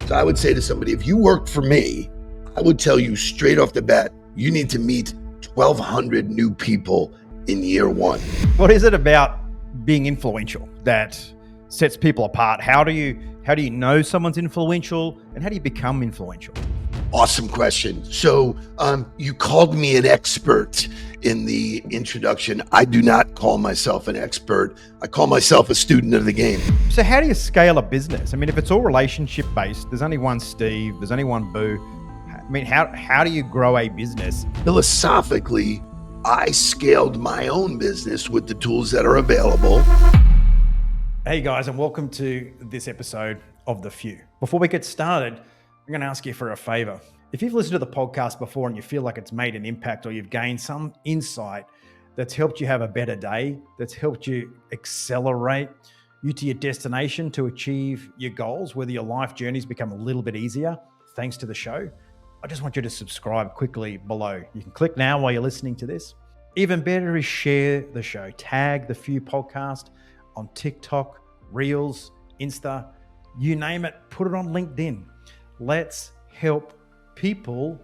So I would say to somebody, if you work for me, I would tell you straight off the bat, you need to meet 1,200 new people in year one. What is it about being influential that sets people apart? How do you know someone's influential, and how do you become influential? Awesome question. So you called me an expert in the introduction. I do not call myself an expert. I call myself a student of the game. So how do you scale a business? I mean, if it's all relationship based, there's only one Steve, there's only one Boo. I mean, how do you grow a business? Philosophically, I scaled my own business with the tools that are available. Hey guys, and welcome to this episode of The Few. Before we get started, I'm going to ask you for a favor. If you've listened to the podcast before and you feel like it's made an impact or you've gained some insight that's helped you have a better day, that's helped you accelerate you to your destination to achieve your goals, whether your life journey's become a little bit easier thanks to the show, I just want you to subscribe quickly below. You can click now while you're listening to this. Even better is share the show. Tag The Few Podcast on TikTok, Reels, Insta, you name it, put it on LinkedIn. Let's help people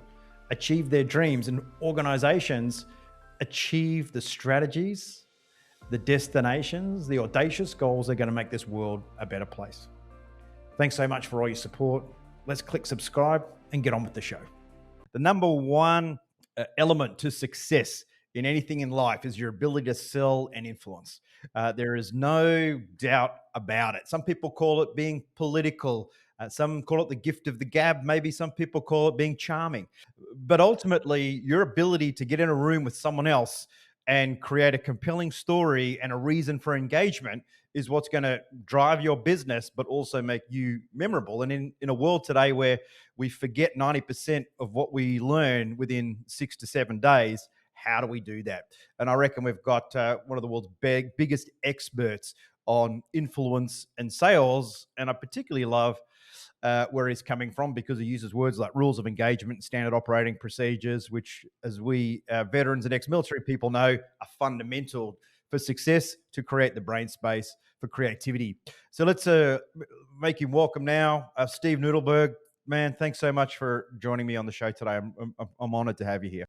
achieve their dreams and organizations achieve the strategies, the destinations, the audacious goals that are going to make this world a better place. Thanks so much for all your support. Let's click subscribe and get on with the show. The number one element to success in anything in life is your ability to sell and influence. There is no doubt about it. Some people call it being political. Some call it the gift of the gab. Maybe some people call it being charming. But ultimately, your ability to get in a room with someone else and create a compelling story and a reason for engagement is what's going to drive your business, but also make you memorable. And in a world today where we forget 90% of what we learn within 6 to 7 days, how do we do that? And I reckon we've got one of the world's biggest experts on influence and sales. And I particularly love where he's coming from because he uses words like rules of engagement and standard operating procedures, which, as we veterans and ex-military people know, are fundamental for success to create the brain space for creativity. So let's make him welcome now. Steve Nudelberg, man, thanks so much for joining me on the show today. I'm honored to have you here.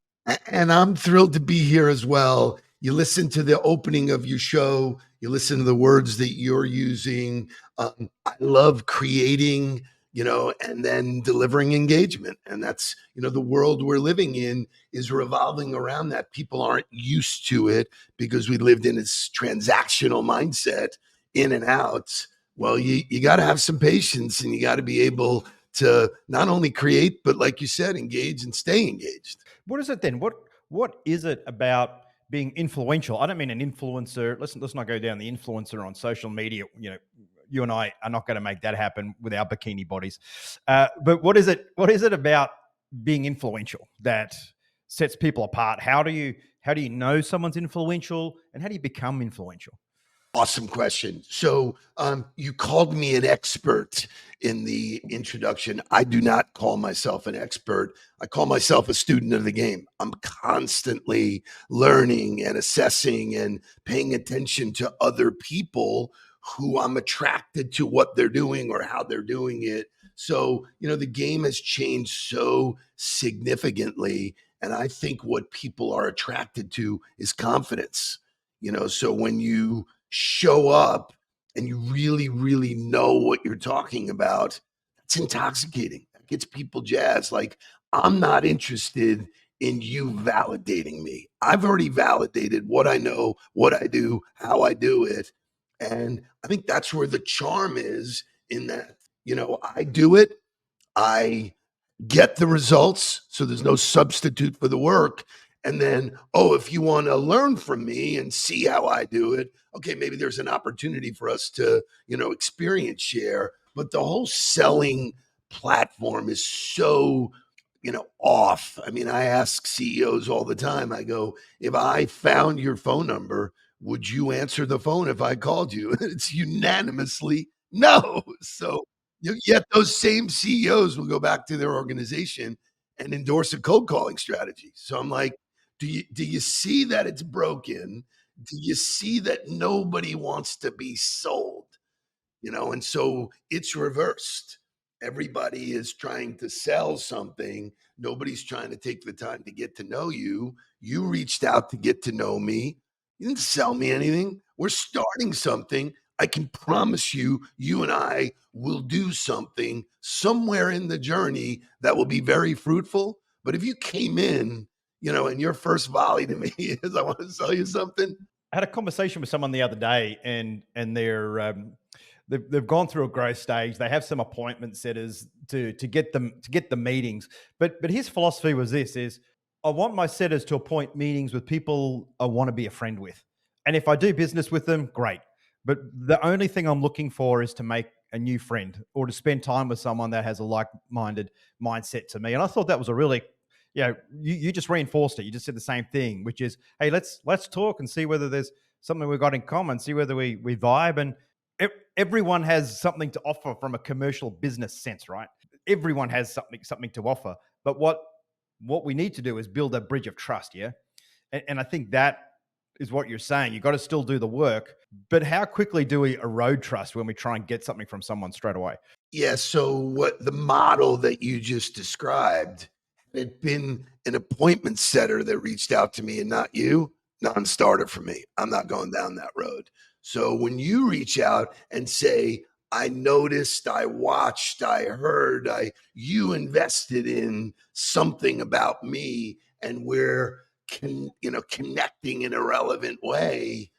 And I'm thrilled to be here as well. You listen to the opening of your show, you listen to the words that you're using. I love creating, and then delivering engagement. And that's, the world we're living in is revolving around that. People aren't used to it because we lived in this transactional mindset, in and out. Well, you got to have some patience and you got to be able to not only create, but like you said, engage and stay engaged. What is it then? What is it about being influential? I don't mean an influencer. Let's not go down the influencer on social media. You and I are not going to make that happen with our bikini bodies. But what is it about being influential that sets people apart? How do you know someone's influential, and how do you become influential? Awesome question. So you called me an expert in the introduction. I do not call myself an expert. I call myself a student of the game. I'm constantly learning and assessing and paying attention to other people who I'm attracted to what they're doing or how they're doing it. So, the game has changed so significantly. And I think what people are attracted to is confidence. So when you show up and you really, really know what you're talking about, that's intoxicating. That gets people jazzed. Like, I'm not interested in you validating me. I've already validated what I know, what I do, how I do it. And I think that's where the charm is, in that, I do it. I get the results. So there's no substitute for the work. And then, if you want to learn from me and see how I do it, okay, maybe there's an opportunity for us to, experience share. But the whole selling platform is so, off. I mean, I ask CEOs all the time, I go, if I found your phone number, would you answer the phone if I called you? And it's unanimously no. So yet those same CEOs will go back to their organization and endorse a cold calling strategy. So I'm like, do you see that it's broken? Do you see that nobody wants to be sold? And so it's reversed. Everybody is trying to sell something. Nobody's trying to take the time to get to know you. You reached out to get to know me. You didn't sell me anything. We're starting something. I can promise you, you and I will do something somewhere in the journey that will be very fruitful. But if you came in, and your first volley to me is, I want to sell you something. I had a conversation with someone the other day, and they've gone through a growth stage. They have some appointment setters to get the meetings. But his philosophy was this: is I want my setters to appoint meetings with people I want to be a friend with, and if I do business with them, great. But the only thing I'm looking for is to make a new friend or to spend time with someone that has a like-minded mindset to me. And I thought that was a really, you just reinforced it. You just said the same thing, which is, hey, let's talk and see whether there's something we've got in common, see whether we vibe. And everyone has something to offer from a commercial business sense, right? Everyone has something to offer. But what we need to do is build a bridge of trust, yeah? And I think that is what you're saying. You've got to still do the work, but how quickly do we erode trust when we try and get something from someone straight away? Yeah. So what the model that you just described, had it been an appointment setter that reached out to me and not you, non-starter for me. I'm not going down that road. So when you reach out and say, I noticed, I watched, I heard, you invested in something about me, and we're connecting in a relevant way.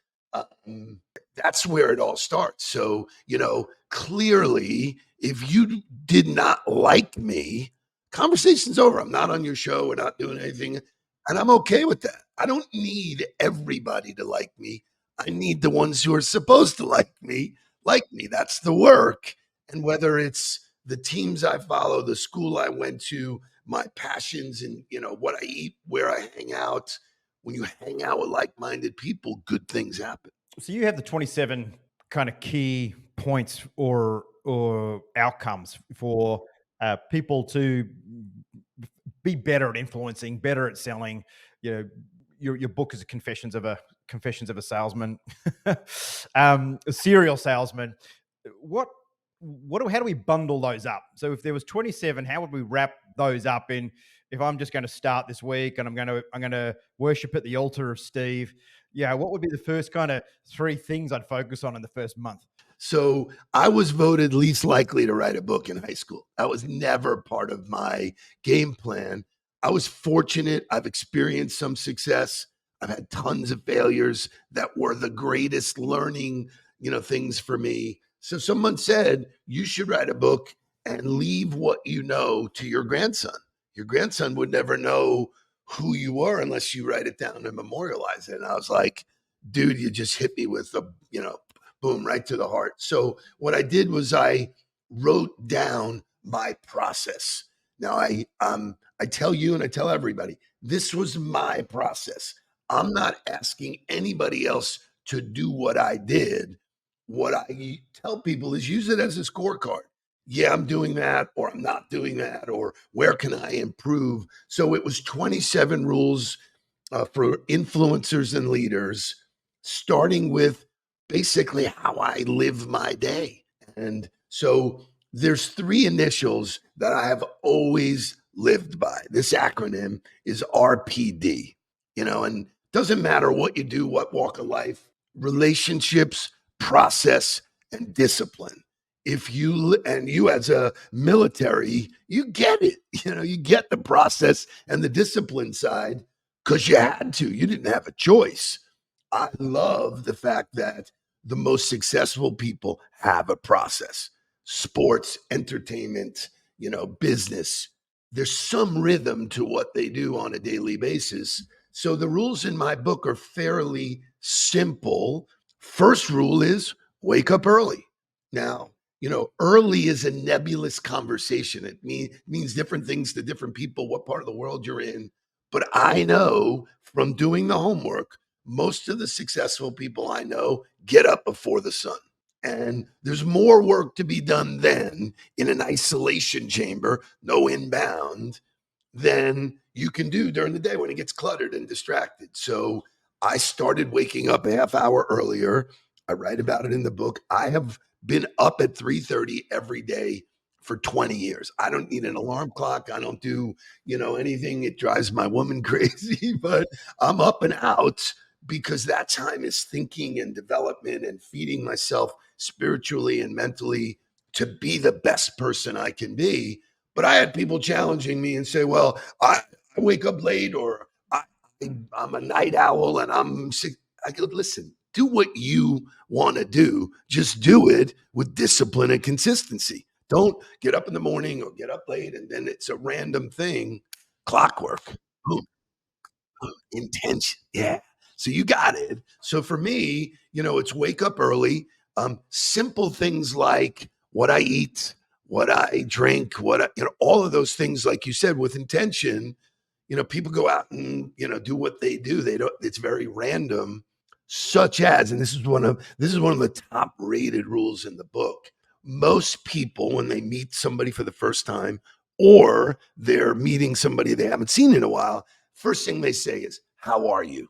That's where it all starts. So, clearly, if you did not like me, conversation's over. I'm not on your show. We're not doing anything. And I'm okay with that. I don't need everybody to like me. I need the ones who are supposed to like me, like me. That's the work. And whether it's the teams I follow, the school I went to, my passions, and what I eat, where I hang out. When you hang out with like-minded people, good things happen. So you have the 27 kind of key points or outcomes for people to be better at influencing, better at selling. Your book is a confessions of a salesman, a serial salesman. What how do we bundle those up? So if there was 27, how would we wrap those up in? If I'm just going to start this week and I'm going to worship at the altar of Steve, what would be the first kind of three things I'd focus on in the first month? So I was voted least likely to write a book in high school. That was never part of my game plan. I was fortunate. I've experienced some success. I've had tons of failures that were the greatest learning, things for me. So someone said, you should write a book and leave what you know to your grandson. Your grandson would never know who you are unless you write it down and memorialize it. And I was like, dude, you just hit me with boom, right to the heart. So what I did was I wrote down my process. Now I tell you and I tell everybody, this was my process. I'm not asking anybody else to do what I did. What I tell people is use it as a scorecard. Yeah, I'm doing that, or I'm not doing that, or where can I improve? So it was 27 rules for influencers and leaders, starting with basically how I live my day. And so there's three initials that I have always lived by. This acronym is RPD, and doesn't matter what you do, what walk of life, relationships, process, and discipline. If you and you as a military, you get it, you get the process and the discipline side because you had to, you didn't have a choice. I love the fact that the most successful people have a process. Sports, entertainment, business. There's some rhythm to what they do on a daily basis. So the rules in my book are fairly simple. First rule is wake up early. Now, early is a nebulous conversation. It means different things to different people, what part of the world you're in. But I know from doing the homework, most of the successful people I know get up before the sun. And there's more work to be done then in an isolation chamber, no inbound, than you can do during the day when it gets cluttered and distracted. So I started waking up a half hour earlier. I write about it in the book. I have been up at 3:30 every day for 20 years. I don't need an alarm clock. I don't do, anything. It drives my woman crazy, but I'm up and out because that time is thinking and development and feeding myself spiritually and mentally to be the best person I can be. But I had people challenging me and say, well, I wake up late or I'm a night owl and I'm sick. I go, listen, do what you want to do. Just do it with discipline and consistency. Don't get up in the morning or get up late and then it's a random thing. Clockwork. Boom. Intention. Yeah. So you got it. So for me, it's wake up early. Simple things like what I eat, what I drink, all of those things, like you said, with intention. People go out and do what they do. They don't. It's very random, such as, and this is one of the top rated rules in the book. Most people, when they meet somebody for the first time, or they're meeting somebody they haven't seen in a while, first thing they say is, "How are you?"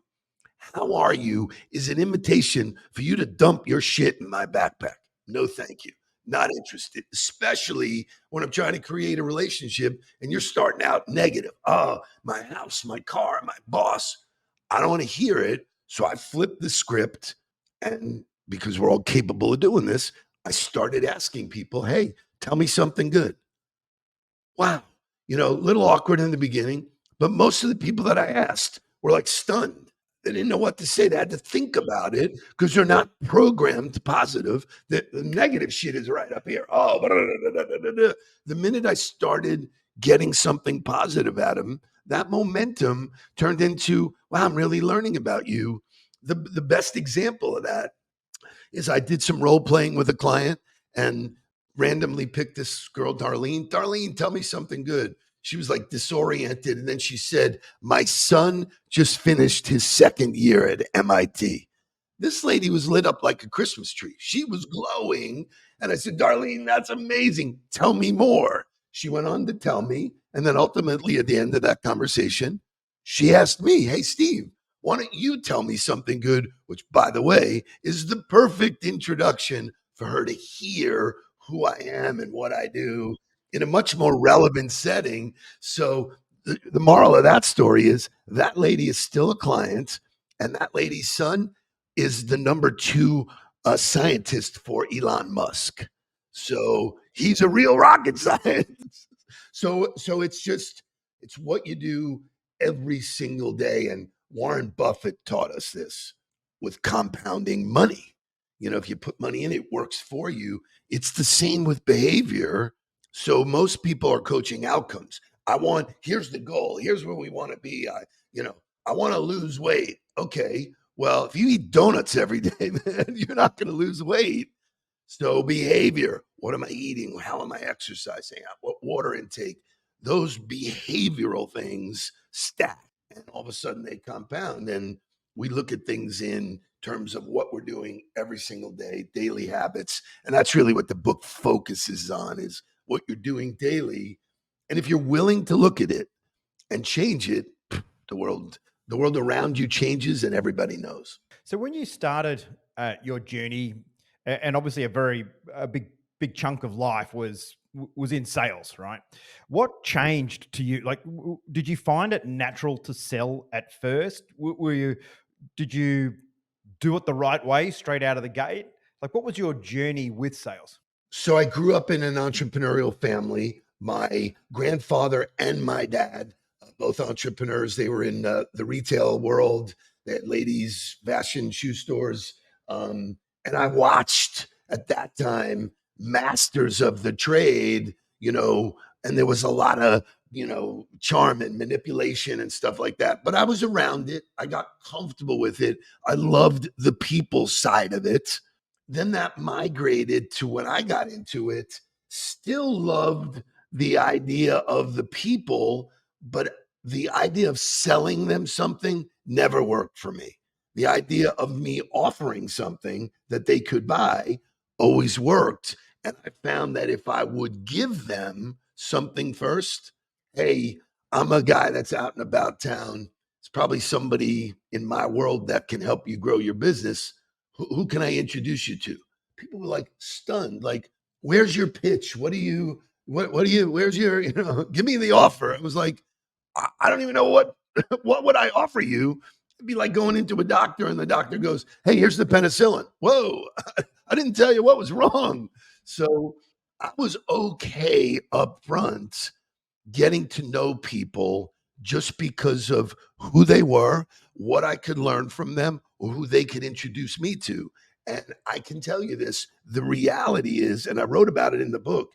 How are you is an invitation for you to dump your shit in my backpack. No, thank you. Not interested, especially when I'm trying to create a relationship and you're starting out negative. Oh, my house, my car, my boss. I don't want to hear it. So I flipped the script. And because we're all capable of doing this, I started asking people, hey, tell me something good. Wow. A little awkward in the beginning, but most of the people that I asked were like stunned. They didn't know what to say. They had to think about it because they're not programmed positive. The negative shit is right up here. Oh, blah, blah, blah, blah, blah, blah. The minute I started getting something positive at them, that momentum turned into, wow, I'm really learning about you. The best example of that is I did some role playing with a client and randomly picked this girl, Darlene. Darlene, tell me something good. She was like disoriented. And then she said, my son just finished his second year at MIT. This lady was lit up like a Christmas tree. She was glowing. And I said, Darlene, that's amazing. Tell me more. She went on to tell me. And then ultimately, at the end of that conversation, she asked me, hey, Steve, why don't you tell me something good? Which, by the way, is the perfect introduction for her to hear who I am and what I do in a much more relevant setting. So, the moral of that story is that lady is still a client, and that lady's son is the number two scientist for Elon Musk. So he's a real rocket scientist. So it's what you do every single day. And Warren Buffett taught us this with compounding money. If you put money in, it works for you. It's the same with behavior. So most people are coaching outcomes. Here's the goal. Here's where we want to be. I want to lose weight. Okay. Well, if you eat donuts every day, man, you're not going to lose weight. So behavior, what am I eating? How am I exercising? What water intake? Those behavioral things stack and all of a sudden they compound. And we look at things in terms of what we're doing every single day, daily habits. And that's really what the book focuses on is what you're doing daily. And if you're willing to look at it and change it, the world, the world around you changes and everybody knows. So when you started your journey, and obviously a big chunk of life was in sales, right? What changed to you? Like, did you find it natural to sell at first? Did you do it the right way straight out of the gate? Like, what was your journey with sales? So I grew up in an entrepreneurial family. My grandfather and my dad, both entrepreneurs, they were in the retail world. They had ladies' fashion shoe stores. And I watched at that time masters of the trade, and there was a lot of, charm and manipulation and stuff like that. But I was around it. I got comfortable with it. I loved the people side of it. Then that migrated to when I got into it, still loved the idea of the people, but the idea of selling them something never worked for me. The idea of me offering something that they could buy always worked. And I found that if I would give them something first, hey, I'm a guy that's out and about town. It's probably somebody in my world that can help you grow your business. Who can I introduce you to? People were like stunned, like, where's your pitch? What do you What do you, where's your, give me the offer. It was like, I don't even know what, what would I offer you? It'd be like going into a doctor and the doctor goes, hey, here's the penicillin. Whoa, I didn't tell you what was wrong. So I was okay up front getting to know people just because of who they were, what I could learn from them, or who they could introduce me to. And I can tell you this, the reality is, and I wrote about it in the book,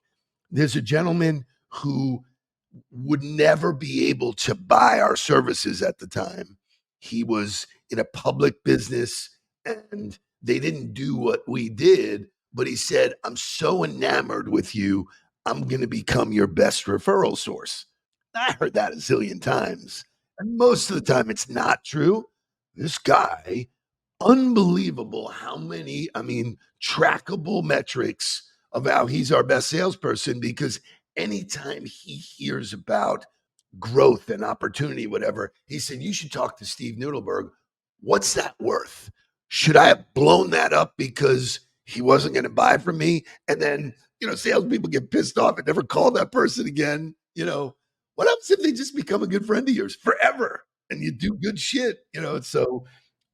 there's a gentleman who would never be able to buy our services at the time. He was in a public business and they didn't do what we did, but he said, I'm so enamored with you, I'm going to become your best referral source. I heard that a zillion times. And most of the time, it's not true. This guy, unbelievable how many, I mean, trackable metrics of how he's our best salesperson because anytime he hears about growth and opportunity, whatever, he said, you should talk to Steve Nudelberg. What's that worth? Should I have blown that up because he wasn't going to buy from me? And then, salespeople get pissed off and never call that person again. What happens if they just become a good friend of yours forever and you do good shit? So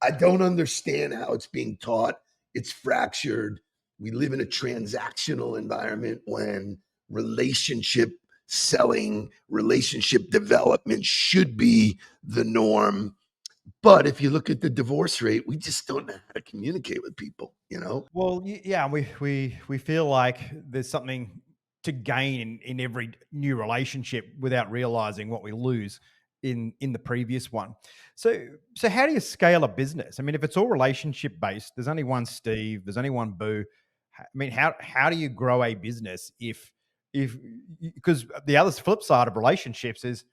I don't understand how it's being taught. It's fractured. We live in a transactional environment when relationship selling, relationship development should be the norm. But if you look at the divorce rate, we just don't know how to communicate with people. Well, yeah, we feel like there's something to gain in every new relationship without realizing what we lose in the previous one. So how do you scale a business? I mean, if it's all relationship based, there's only one Steve, there's only one Boo. I mean, how do you grow a business if because the other flip side of relationships is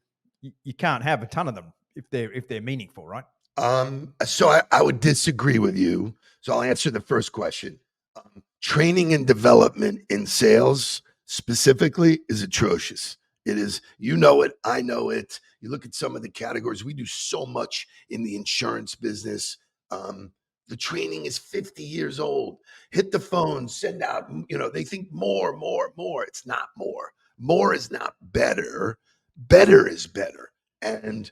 you can't have a ton of them if they're meaningful, right? So I would disagree with you. So I'll answer the first question. Training and development in sales specifically is atrocious. It is, it, I know it. You look at some of the categories, we do so much in the insurance business. The training is 50 years old. Hit the phone, send out, they think more, more, more. It's not more. More is not better. Better is better. And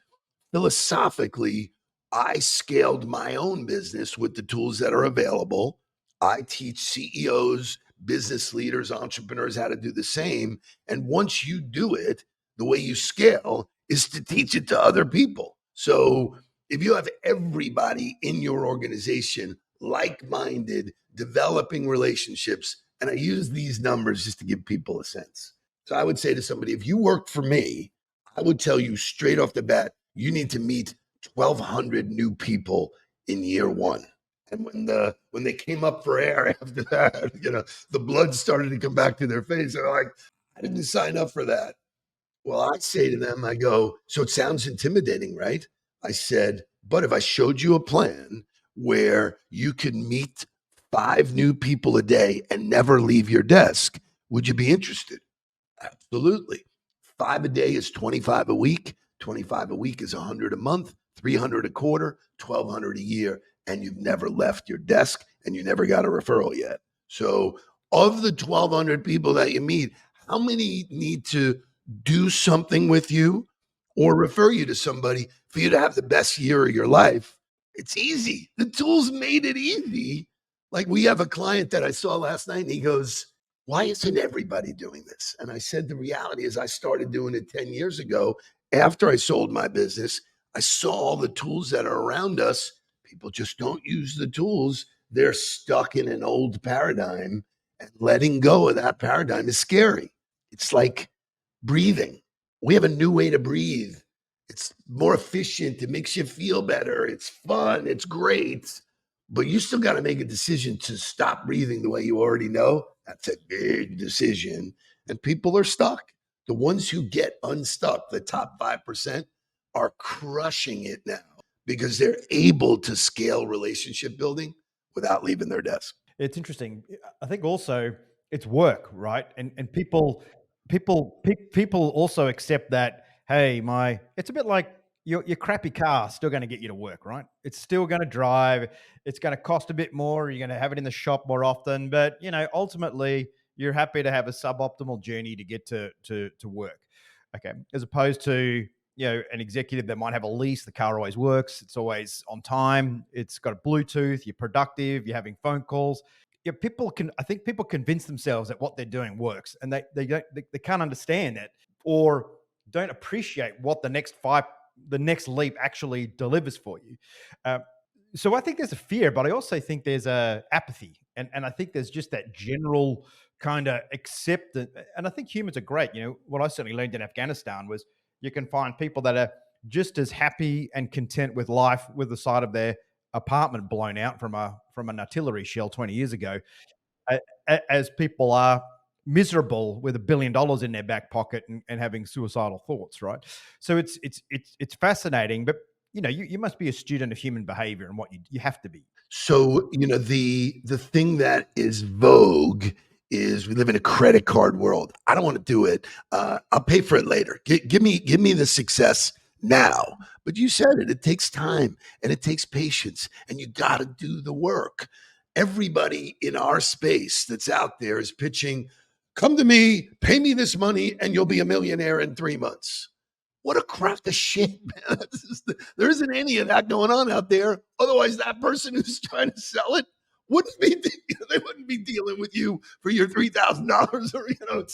philosophically, I scaled my own business with the tools that are available. I teach CEOs, business leaders, entrepreneurs how to do the same. And once you do it, the way you scale is to teach it to other people. So if you have everybody in your organization like minded, developing relationships, and I use these numbers just to give people a sense. So I would say to somebody, if you worked for me, I would tell you straight off the bat, you need to meet 1,200 new people in year one. And when they came up for air after that, the blood started to come back to their face. They're like, I didn't sign up for that. Well, I say to them, I go, so it sounds intimidating, right? I said, but if I showed you a plan where you could meet 5 new people a day and never leave your desk, would you be interested? Absolutely. 5 a day is 25 a week. 25 a week is 100 a month, 300 a quarter, 1,200 a year. And you've never left your desk and you never got a referral yet. So, of the 1,200 people that you meet, how many need to do something with you or refer you to somebody for you to have the best year of your life? It's easy. The tools made it easy. Like we have a client that I saw last night and he goes, why isn't everybody doing this? And I said, the reality is I started doing it 10 years ago. After I sold my business, I saw all the tools that are around us. People just don't use the tools. They're stuck in an old paradigm, and letting go of that paradigm is scary. It's like breathing. We have a new way to breathe. It's more efficient. It makes you feel better. It's fun. It's great. But you still got to make a decision to stop breathing the way you already know. That's a big decision. And people are stuck. The ones who get unstuck, the top 5%, are crushing it now because they're able to scale relationship building without leaving their desk. It's interesting. I think also it's work, right? And people also accept that. Hey, it's a bit like your crappy car still going to get you to work, right? It's still going to drive. It's going to cost a bit more. You're going to have it in the shop more often, but ultimately you're happy to have a suboptimal journey to get to work. Okay. As opposed to, an executive that might have a lease, the car always works, it's always on time, it's got a Bluetooth, you're productive, you're having phone calls. Yeah, I think people convince themselves that what they're doing works, and they can't understand it, or don't appreciate what the next leap actually delivers for you. Uh, so I think there's a fear, but I also think there's a apathy, and I think there's just that general kind of acceptance. And I think humans are great. What I certainly learned in Afghanistan was you can find people that are just as happy and content with life with the side of their apartment blown out from an artillery shell 20 years ago, as people are miserable with $1 billion in their back pocket and having suicidal thoughts, right? So it's fascinating, but you must be a student of human behavior, and what you have to be. So, the thing that is vogue is we live in a credit card world. I don't want to do it. I'll pay for it later. Give me the success now. But you said it. It takes time and it takes patience, and you got to do the work. Everybody in our space that's out there is pitching, come to me, pay me this money, and you'll be a millionaire in 3 months. What a crock of shit, man. There isn't any of that going on out there. Otherwise, that person who's trying to sell it wouldn't be, they wouldn't be dealing with you for your $3,000 or,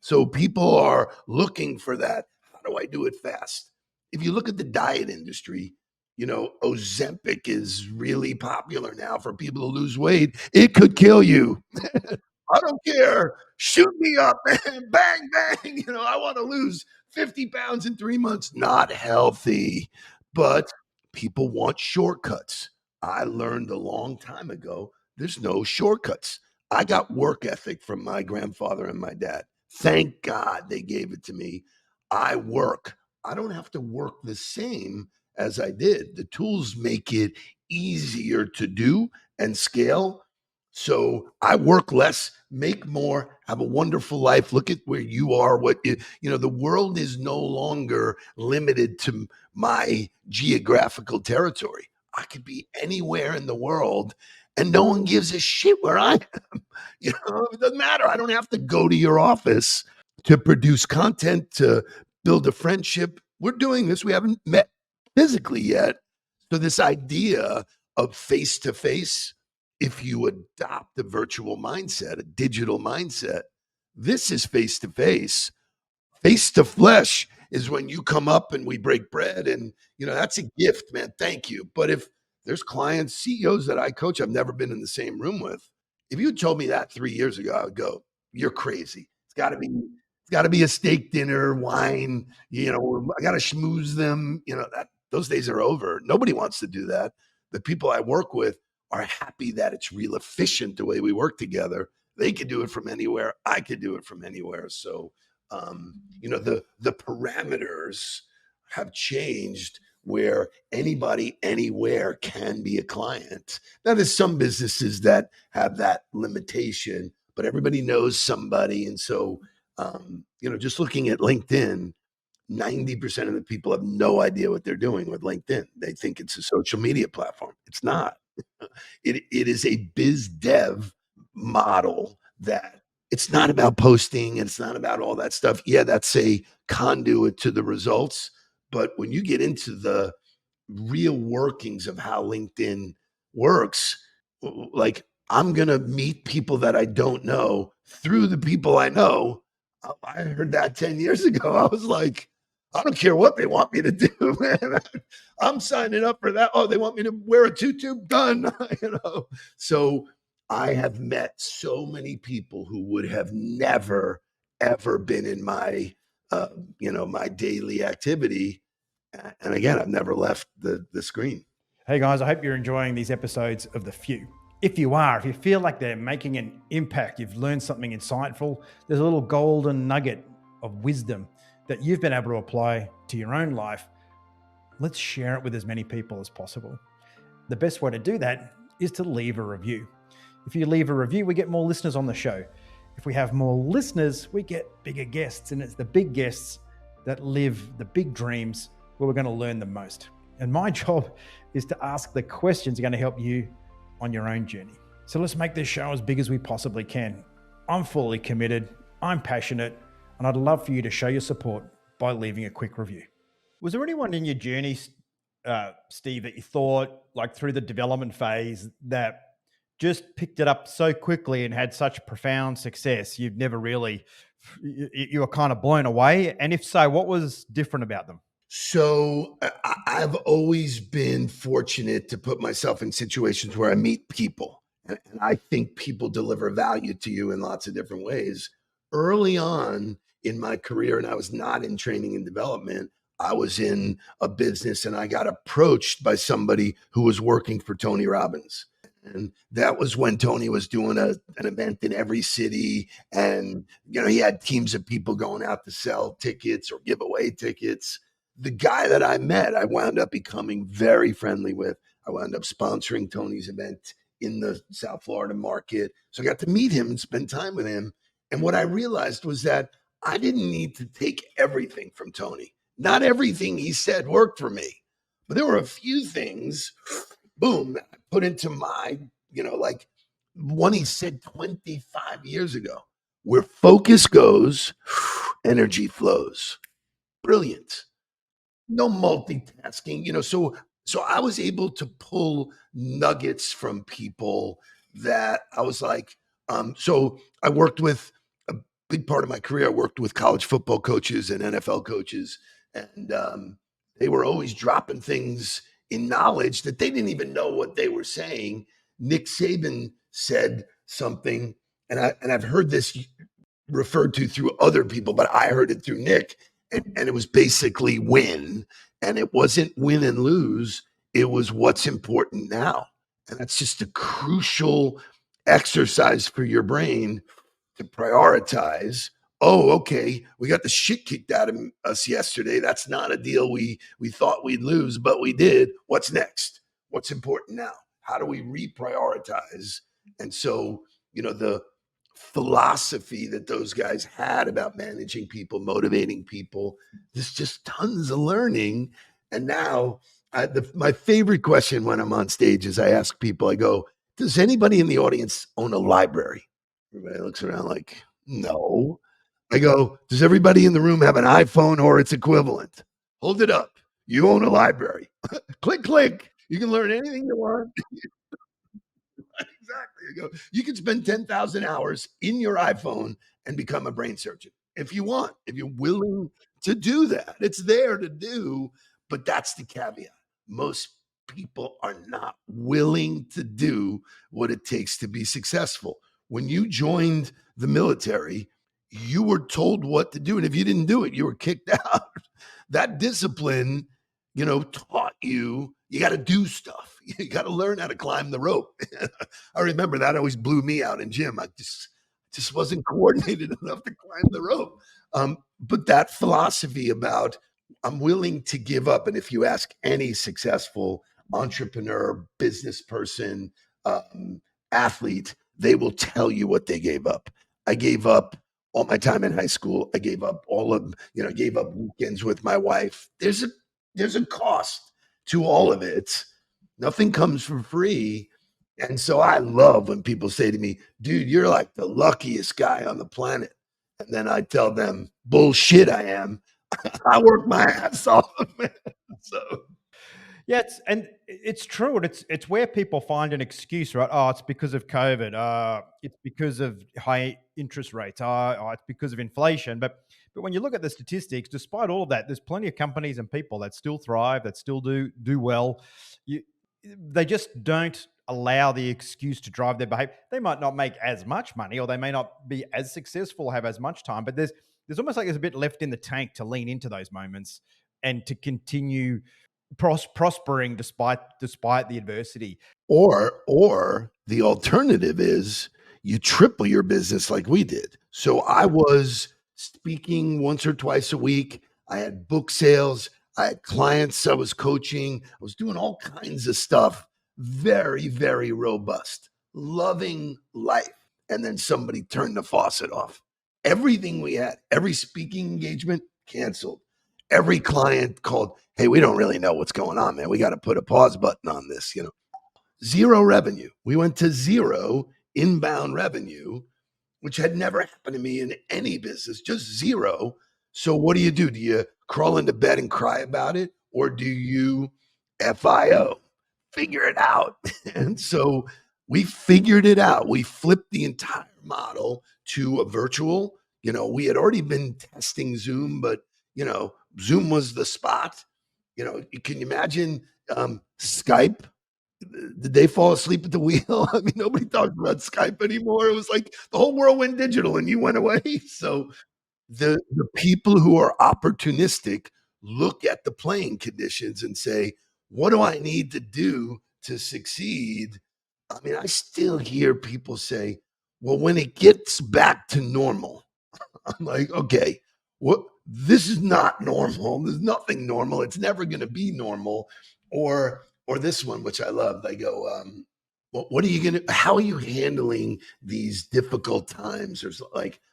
so people are looking for that. How do I do it fast? If you look at the diet industry, Ozempic is really popular now for people to lose weight. It could kill you. I don't care. Shoot me up, man. Bang, bang. I want to lose 50 pounds in 3 months. Not healthy. But people want shortcuts. I learned a long time ago there's no shortcuts. I got work ethic from my grandfather and my dad. Thank God they gave it to me. I work. I don't have to work the same as I did. The tools make it easier to do and scale. So I work less, make more, have a wonderful life. Look at where you are. The world is no longer limited to my geographical territory. I could be anywhere in the world and no one gives a shit where I am. It doesn't matter. I don't have to go to your office to produce content, to build a friendship. We're doing this. We haven't met physically yet. So this idea of face to face, if you adopt a virtual mindset, a digital mindset, this is face to face. Face to flesh is when you come up and we break bread, and that's a gift, man. Thank you. But if there's clients, CEOs that I coach, I've never been in the same room with. If you told me that 3 years ago, I would go, "You're crazy. It's got to be a steak dinner, wine. I got to schmooze them. That those days are over. Nobody wants to do that. The people I work with are happy that it's real efficient the way we work together. They could do it from anywhere. I could do it from anywhere. So, the parameters have changed where anybody anywhere can be a client. Now, there's some businesses that have that limitation, but everybody knows somebody. And so, just looking at LinkedIn, 90% of the people have no idea what they're doing with LinkedIn. They think it's a social media platform. It's not. It is a biz dev model that it's not about posting and it's not about all that stuff. Yeah, that's a conduit to the results. But when you get into the real workings of how LinkedIn works, like I'm going to meet people that I don't know through the people I know. I heard that 10 years ago. I was like, I don't care what they want me to do, man. I'm signing up for that. Oh, they want me to wear a tutu? Done. So I have met so many people who would have never, ever been in my, my daily activity. And again, I've never left the screen. Hey guys, I hope you're enjoying these episodes of The Few. If you are, if you feel like they're making an impact, you've learned something insightful, there's a little golden nugget of wisdom that you've been able to apply to your own life, let's share it with as many people as possible. The best way to do that is to leave a review. If you leave a review, we get more listeners on the show. If we have more listeners, we get bigger guests, and it's the big guests that live the big dreams where we're going to learn the most. And my job is to ask the questions that are going to help you on your own journey. So let's make this show as big as we possibly can. I'm fully committed, I'm passionate, and I'd love for you to show your support by leaving a quick review. Was there anyone in your journey, Steve, that you thought, like through the development phase, that just picked it up so quickly and had such profound success? You've never really, you were kind of blown away. And if so, what was different about them? So I've always been fortunate to put myself in situations where I meet people. And I think people deliver value to you in lots of different ways. Early on in my career, and I was not in training and development, I was in a business and I got approached by somebody who was working for Tony Robbins. And that was when Tony was doing an event in every city. And, he had teams of people going out to sell tickets or give away tickets. The guy that I met, I wound up becoming very friendly with. I wound up sponsoring Tony's event in the South Florida market. So I got to meet him and spend time with him. And what I realized was that I didn't need to take everything from Tony. Not everything he said worked for me, but there were a few things, boom, that I put into my, like one he said 25 years ago, where focus goes, energy flows. Brilliant. No multitasking, so I was able to pull nuggets from people that I was like, so I worked with a big part of my career. I worked with college football coaches and NFL coaches, and they were always dropping things in knowledge that they didn't even know what they were saying. Nick Saban said something, and I've heard this referred to through other people, but I heard it through Nick, and it was basically win. And it wasn't win and lose, it was what's important now. And that's just a crucial exercise for your brain to prioritize. Oh, okay, we got the shit kicked out of us yesterday. That's not a deal we thought we'd lose, but we did. What's next? What's important now? How do we reprioritize? And so, the philosophy that those guys had about managing people, motivating people, there's just tons of learning. And now, my favorite question when I'm on stage is I ask people, I go, does anybody in the audience own a library? Everybody looks around like, no. I go, does everybody in the room have an iPhone or its equivalent? Hold it up. You own a library. Click, click. You can learn anything you want. Exactly. You can spend 10,000 hours in your iPhone and become a brain surgeon if you want, if you're willing to do that. It's there to do, but that's the caveat. Most people are not willing to do what it takes to be successful. When you joined the military, you were told what to do. And if you didn't do it, you were kicked out. That discipline, taught you got to do stuff. You got to learn how to climb the rope. I remember that always blew me out in gym. I just wasn't coordinated enough to climb the rope. But that philosophy about I'm willing to give up. And if you ask any successful entrepreneur, business person, athlete, they will tell you what they gave up. I gave up all my time in high school. I gave up gave up weekends with my wife. There's a cost to all of it. Nothing comes for free. And so I love when people say to me, dude, you're like the luckiest guy on the planet. And then I tell them, bullshit, I am. I work my ass off. So, Yeah, it's true, and it's where people find an excuse, right? Oh, it's because of COVID. It's because of high interest rates. It's because of inflation. But when you look at the statistics, despite all of that, there's plenty of companies and people that still thrive, that still do well. You, they just don't allow the excuse to drive their behavior. They might not make as much money, or they may not be as successful, have as much time. But there's almost like there's a bit left in the tank to lean into those moments and to continue prospering despite the adversity. or the alternative is you triple your business like we did. So I was speaking once or twice a week. I had book sales. I had clients I was coaching. I was doing all kinds of stuff. Very, very robust, loving life. And then somebody turned the faucet off. Everything we had, every speaking engagement canceled. Every client called, hey, we don't really know what's going on, man. We got to put a pause button on this. Zero revenue. We went to zero inbound revenue which had never happened to me in any business, just zero. So what do? Do you crawl into bed and cry about it? Or do you FIO, figure it out? And so we figured it out. We flipped the entire model to a virtual. We had already been testing Zoom, but Zoom was the spot. Can you imagine Skype? Did they fall asleep at the wheel? I mean, nobody talks about Skype anymore. It was like the whole world went digital and you went away. So the people who are opportunistic look at the playing conditions and say, what do I need to do to succeed? I mean, I still hear people say, well, when it gets back to normal, I'm like, okay, what? This is not normal. There's nothing normal. It's never going to be normal. Or this one, which I love. They go, what are you gonna? How are you handling these difficult times? Or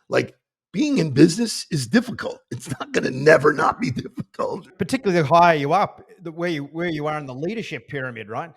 like being in business is difficult. It's not going to never not be difficult. Particularly the higher you up, where you are in the leadership pyramid, right?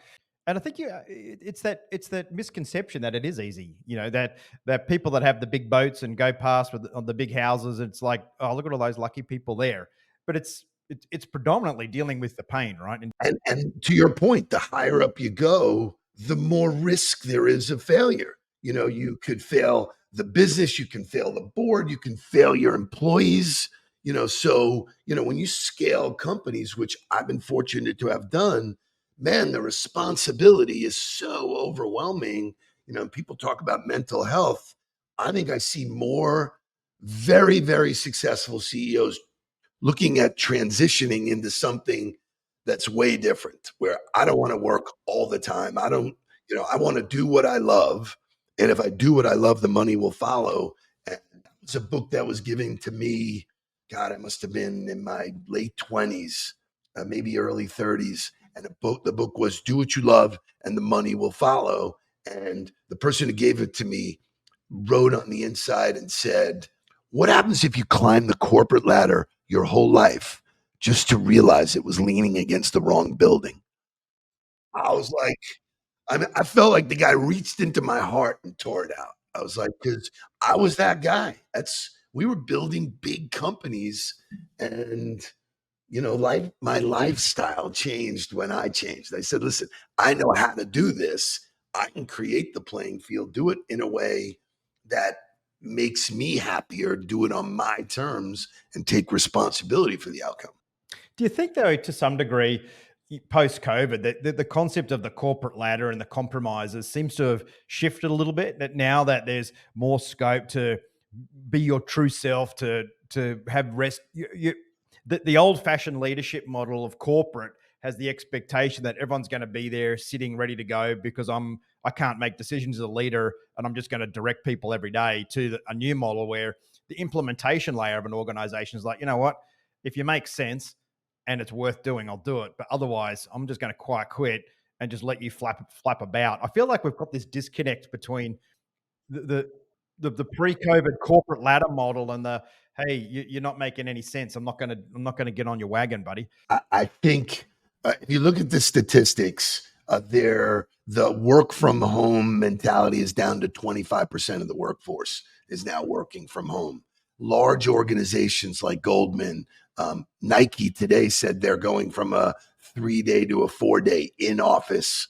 And I think it's that misconception that it is easy. That people that have the big boats and go past on the big houses, it's like, oh, look at all those lucky people there. But it's predominantly dealing with the pain, right? And to your point, the higher up you go, the more risk there is of failure. You could fail the business, you can fail the board, you can fail your employees. So when you scale companies, which I've been fortunate to have done, man, the responsibility is so overwhelming. People talk about mental health. I think I see more very, very successful CEOs looking at transitioning into something that's way different, where I don't want to work all the time. I don't, I want to do what I love. And if I do what I love, the money will follow. And that was a book that was given to me. God, I must have been in my late 20s, maybe early 30s. And the book was Do What You Love and the Money Will Follow. And the person who gave it to me wrote on the inside and said, what happens if you climb the corporate ladder your whole life just to realize it was leaning against the wrong building? I was like, I felt like the guy reached into my heart and tore it out. I was like, because I was that guy. We were building big companies, and my lifestyle changed when I changed. I said, listen, I know how to do this. I can create the playing field, do it in a way that makes me happier, do it on my terms, and take responsibility for the outcome. Do you think, though, to some degree, post COVID, that the concept of the corporate ladder and the compromises seems to have shifted a little bit? That now that there's more scope to be your true self, to have rest, the old fashioned leadership model of corporate has the expectation that everyone's going to be there sitting ready to go because I can't make decisions as a leader and I'm just going to direct people every day, to a new model where the implementation layer of an organization is like, you know what, if you make sense and it's worth doing, I'll do it. But otherwise, I'm just going to quiet quit and just let you flap about. I feel like we've got this disconnect between the pre-COVID corporate ladder model and the, hey, you're not making any sense. I'm not gonna get on your wagon, buddy. I think if you look at the statistics, the work from home mentality is down to 25% of the workforce is now working from home. Large organizations like Goldman, Nike today said they're going from a 3-day to a 4-day in office.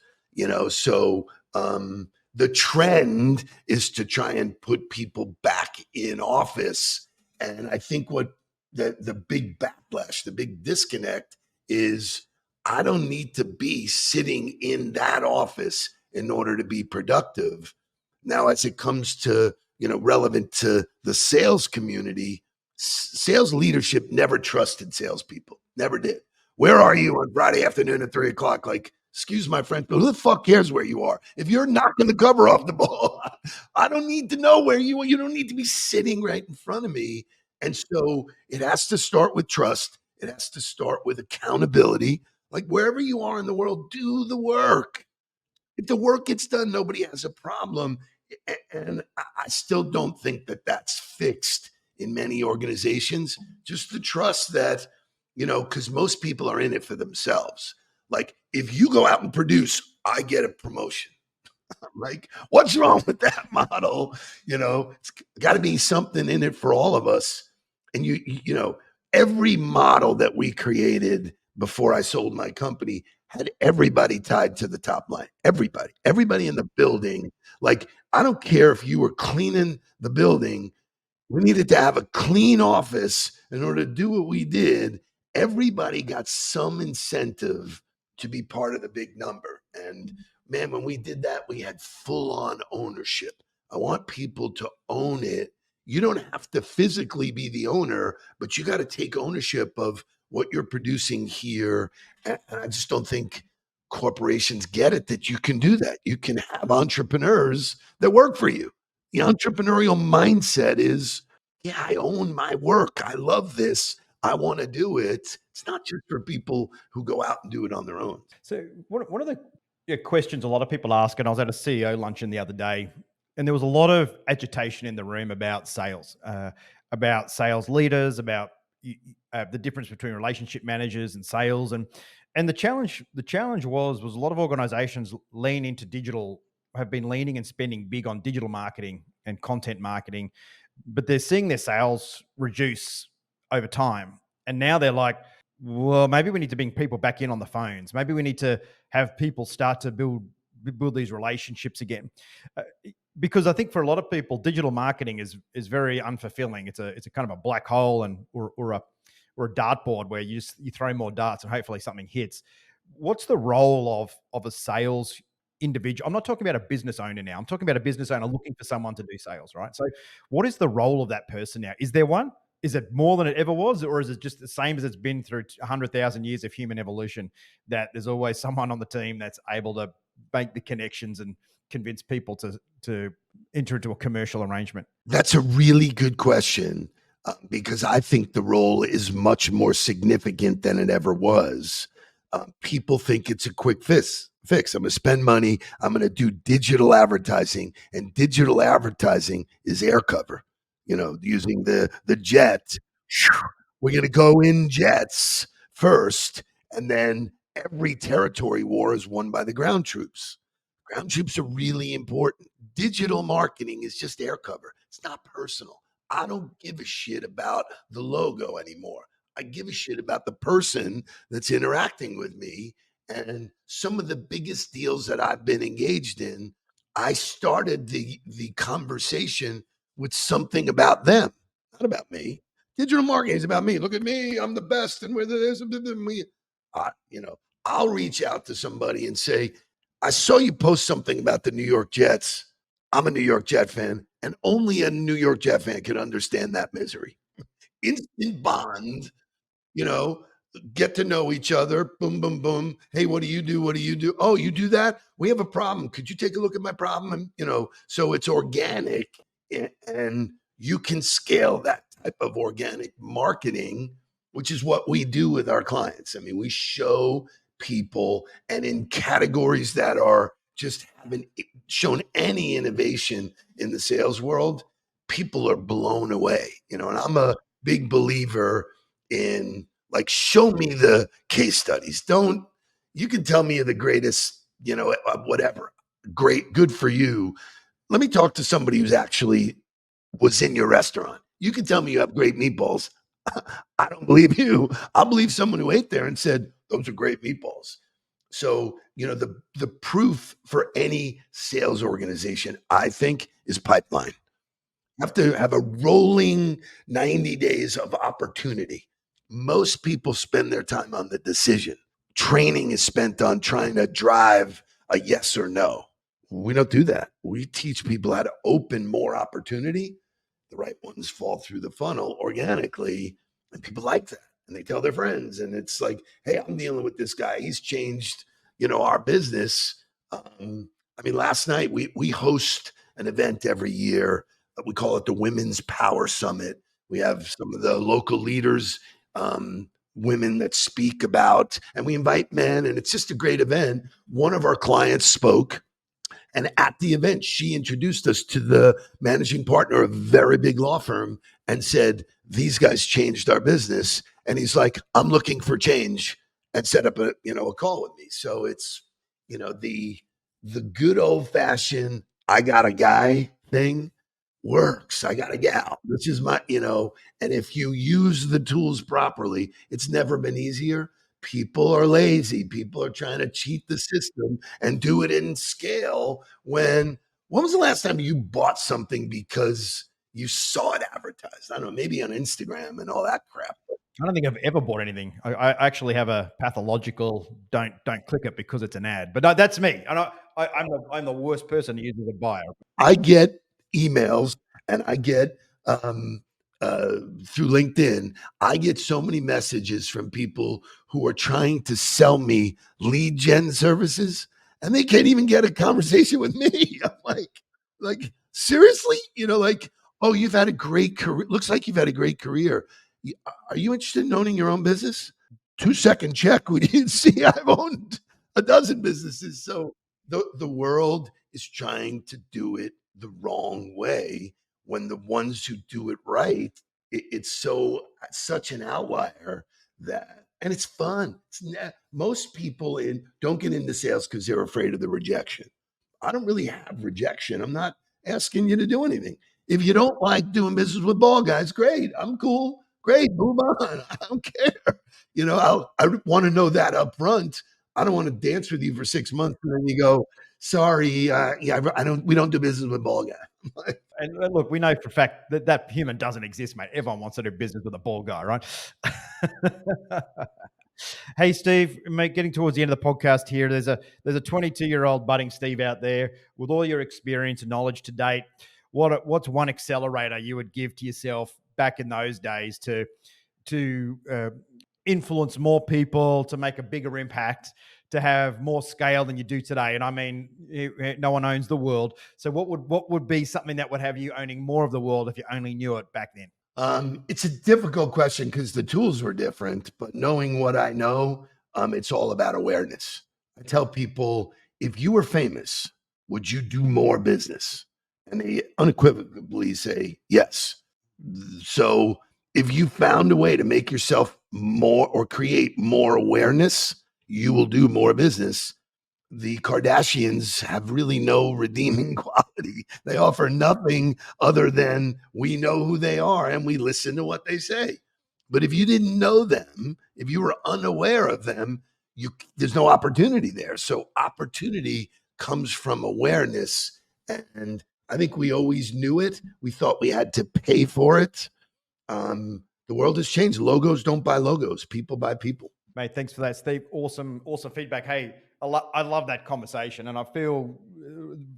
So the trend is to try and put people back in office. And I think what the big backlash, the big disconnect is, I don't need to be sitting in that office in order to be productive. Now, as it comes to, relevant to the sales community, sales leadership never trusted salespeople, never did. Where are you on Friday afternoon at 3 o'clock? Like, excuse my French, but who the fuck cares where you are? If you're knocking the cover off the ball, I don't need to know where you are. You don't need to be sitting right in front of me. And so it has to start with trust. It has to start with accountability. Like, wherever you are in the world, do the work. If the work gets done, nobody has a problem. And I still don't think that that's fixed in many organizations. Just the trust that, because most people are in it for themselves. Like, if you go out and produce, I get a promotion. Like, what's wrong with that model? It's got to be something in it for all of us. And every model that we created before I sold my company had everybody tied to the top line. Everybody in the building. Like, I don't care if you were cleaning the building, we needed to have a clean office in order to do what we did. Everybody got some incentive to be part of the big number. And man, when we did that, we had full on ownership. I want people to own it. You don't have to physically be the owner, but you got to take ownership of what you're producing here. And I just don't think corporations get it that you can do that. You can have entrepreneurs that work for you. The entrepreneurial mindset is, yeah, I own my work. I love this. I want to do it. It's not just for people who go out and do it on their own. So one of the questions a lot of people ask, and I was at a CEO luncheon the other day, and there was a lot of agitation in the room about sales leaders, about the difference between relationship managers and sales, and the challenge was a lot of organizations lean into digital, have been leaning and spending big on digital marketing and content marketing, but they're seeing their sales reduce over time, and now they're like, well, maybe we need to bring people back in on the phones. Maybe we need to have people start to build these relationships again. Uh, because I think for a lot of people, digital marketing is very unfulfilling. It's a kind of a black hole or a dartboard where you throw more darts and hopefully something hits. What's the role of a sales individual? I'm not talking about a business owner now. I'm talking about a business owner looking for someone to do sales, right? So what is the role of that person now? Is there one? Is it more than it ever was, or is it just the same as it's been through 100,000 years of human evolution, that there's always someone on the team that's able to make the connections and convince people to enter into a commercial arrangement? That's a really good question, because I think the role is much more significant than it ever was. People think it's a quick fix. I'm going to spend money. I'm going to do digital advertising, and digital advertising is air cover. Using the jet. We're going to go in jets first, and then every territory war is won by the ground troops. Ground troops are really important. Digital marketing is just air cover. It's not personal. I don't give a shit about the logo anymore. I give a shit about the person that's interacting with me. And some of the biggest deals that I've been engaged in, I started the conversation with something about them, not about me. Digital marketing is about me. Look at me. I'm the best. And we're this. We, I'll reach out to somebody and say, I saw you post something about the New York Jets. I'm a New York Jet fan, and only a New York Jet fan can understand that misery. Instant bond, you know, get to know each other. Boom, boom, boom. Hey, what do you do? What do you do? Oh, you do that? We have a problem. Could you take a look at my problem? And, so it's organic, and you can scale that type of organic marketing, which is what we do with our clients. I mean, we show people, and in categories that are just haven't shown any innovation in the sales world, people are blown away, and I'm a big believer in, like, show me the case studies. Don't You can tell me the greatest, whatever. Great, good for you. Let me talk to somebody who's actually was in your restaurant. You can tell me you have great meatballs. I don't believe you. I'll believe someone who ate there and said, those are great meatballs. So, the proof for any sales organization, I think, is pipeline. You have to have a rolling 90 days of opportunity. Most people spend their time on the decision. Training is spent on trying to drive a yes or no. We don't do that. We teach people how to open more opportunity. The right ones fall through the funnel organically, and people like that. And they tell their friends, and it's like, hey, I'm dealing with this guy. He's changed, our business. I mean, last night we host an event every year. We call it the Women's Power Summit. We have some of the local leaders, women that speak about, and we invite men, and it's just a great event. One of our clients spoke, and at the event, she introduced us to the managing partner of a very big law firm and said, these guys changed our business. And he's like, I'm looking for change, and set up a call with me. So it's, the the good old fashioned I got a guy thing works. I got a gal. This is my, and if you use the tools properly, it's never been easier. People are lazy. People are trying to cheat the system and do it in scale. When was the last time you bought something because you saw it advertised? I don't know, maybe on Instagram and all that crap. I don't think I've ever bought anything. I actually have a pathological don't click it because it's an ad. But no, that's me. And I'm the worst person to use as a buyer. I get emails and I get through LinkedIn, I get so many messages from people who are trying to sell me lead gen services and they can't even get a conversation with me. I'm like, seriously? Oh, you've had a great career. Looks like you've had a great career. Are you interested in owning your own business? 2-second check. We didn't see I've owned a dozen businesses. So the world is trying to do it the wrong way when the ones who do it right, it's such an outlier that, and it's fun. Most people don't get into sales because they're afraid of the rejection. I don't really have rejection. I'm not asking you to do anything. If you don't like doing business with ball guys, great. I'm cool. Great. Move on. I don't care. I want to know that up front. I don't want to dance with you for 6 months and then you go, sorry, yeah, we don't do business with ball guy. And look, we know for a fact that that human doesn't exist, mate. Everyone wants to do business with a ball guy, right? Hey, Steve, mate, getting towards the end of the podcast here. There's a 22-year-old budding Steve out there with all your experience and knowledge to date. What's one accelerator you would give to yourself back in those days to influence more people, to make a bigger impact, to have more scale than you do today? And I mean, no one owns the world. So what would be something that would have you owning more of the world if you only knew it back then? It's a difficult question because the tools were different, but knowing what I know, it's all about awareness. I tell people, if you were famous, would you do more business? And they unequivocally say yes. So if you found a way to make yourself more or create more awareness, you will do more business. The Kardashians have really no redeeming quality. They offer nothing other than we know who they are and we listen to what they say. But if you didn't know them, if you were unaware of them, there's no opportunity there. So opportunity comes from awareness. And I think we always knew it. We thought we had to pay for it. The world has changed. Logos don't buy logos. People buy people. Mate, thanks for that, Steve. Awesome feedback. Hey, I love that conversation, and I feel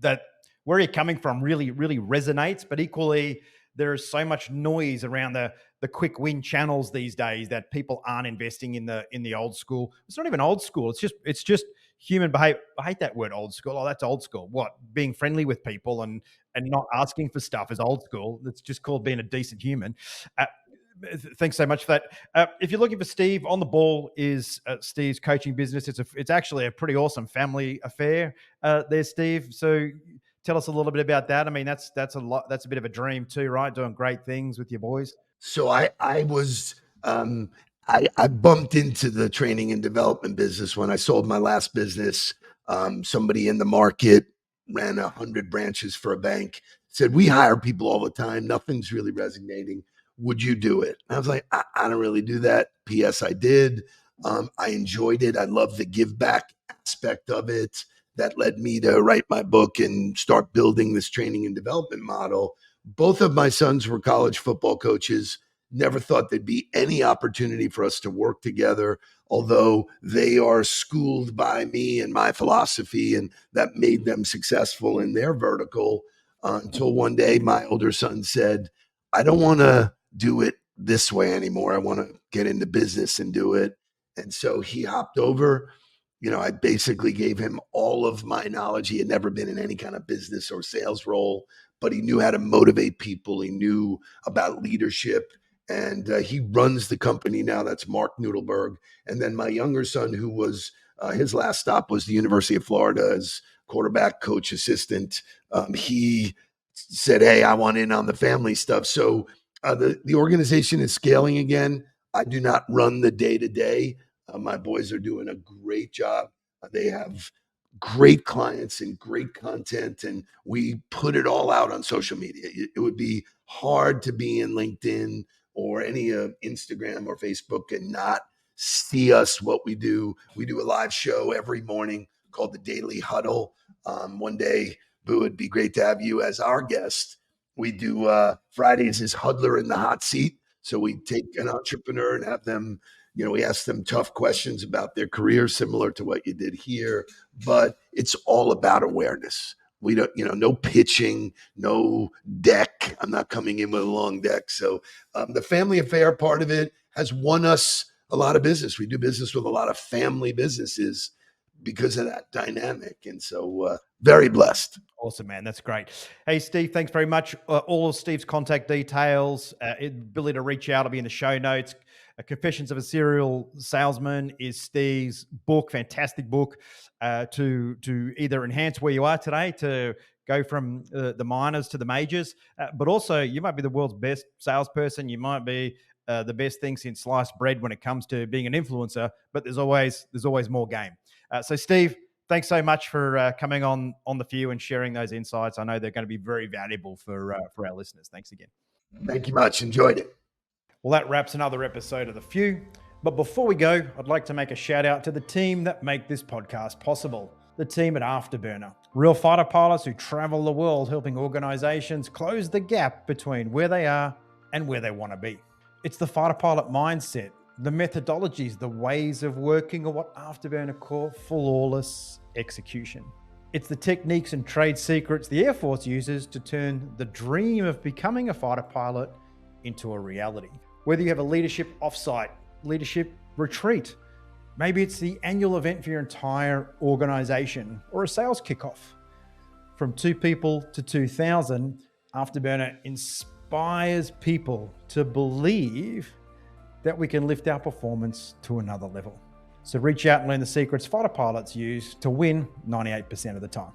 that where you're coming from really resonates. But equally, there is so much noise around the quick win channels these days that people aren't investing in the old school. It's not even old school. It's just human behavior. I hate that word, old school. Oh, that's old school. What? Being friendly with people and not asking for stuff is old school. It's just called being a decent human. Thanks so much for that. If you're looking for Steve, On the Ball is Steve's coaching business. It's actually a pretty awesome family affair there, Steve. So tell us a little bit about that. I mean, that's a lot. That's a bit of a dream too, right? Doing great things with your boys. So I was I bumped into the training and development business when I sold my last business. Somebody in the market ran 100 branches for a bank. Said we hire people all the time. Nothing's really resonating. Would you do it? I was like, I don't really do that. P.S. I did. I enjoyed it. I love the give back aspect of it. That led me to write my book and start building this training and development model. Both of my sons were college football coaches. Never thought there'd be any opportunity for us to work together, although they are schooled by me and my philosophy, and that made them successful in their vertical. Until one day, my older son said, I don't want to do it this way anymore. I want to get into business and do it. And so he hopped over. I basically gave him all of my knowledge. He had never been in any kind of business or sales role, but he knew how to motivate people. He knew about leadership. And he runs the company now. That's Mark Nudelberg. And then my younger son, who was his last stop was the University of Florida as quarterback coach assistant. He said, hey, I want in on the family stuff. So the organization is scaling again. I do not run the day to day. My boys are doing a great job. They have great clients and great content, and we put it all out on social media. It would be hard to be in LinkedIn or any of Instagram or Facebook and not see us, what we do. We do a live show every morning called the Daily Huddle. One day, Boo, it'd be great to have you as our guest. We do Fridays is Huddler in the Hot Seat. So we take an entrepreneur and have them, we ask them tough questions about their career, similar to what you did here, but it's all about awareness. We don't, no pitching, no deck. I'm not coming in with a long deck. So the family affair part of it has won us a lot of business. We do business with a lot of family businesses because of that dynamic. And so very blessed. Awesome, man. That's great. Hey, Steve, thanks very much. All of Steve's contact details, ability to reach out will be in the show notes. Confessions of a Serial Salesman is Steve's book, fantastic book, to either enhance where you are today, to go from the minors to the majors, but also you might be the world's best salesperson. You might be the best thing since sliced bread when it comes to being an influencer, but there's always more game. So, Steve, thanks so much for coming on The Few and sharing those insights. I know they're going to be very valuable for our listeners. Thanks again. Thank you much. Enjoyed it. Well, that wraps another episode of The Few. But before we go, I'd like to make a shout out to the team that make this podcast possible. The team at Afterburner, real fighter pilots who travel the world helping organizations close the gap between where they are and where they want to be. It's the fighter pilot mindset, the methodologies, the ways of working, or what Afterburner call flawless execution. It's the techniques and trade secrets the Air Force uses to turn the dream of becoming a fighter pilot into a reality. Whether you have a leadership offsite, leadership retreat, maybe it's the annual event for your entire organization, or a sales kickoff. From 2 people to 2,000, Afterburner inspires people to believe that we can lift our performance to another level. So reach out and learn the secrets fighter pilots use to win 98% of the time.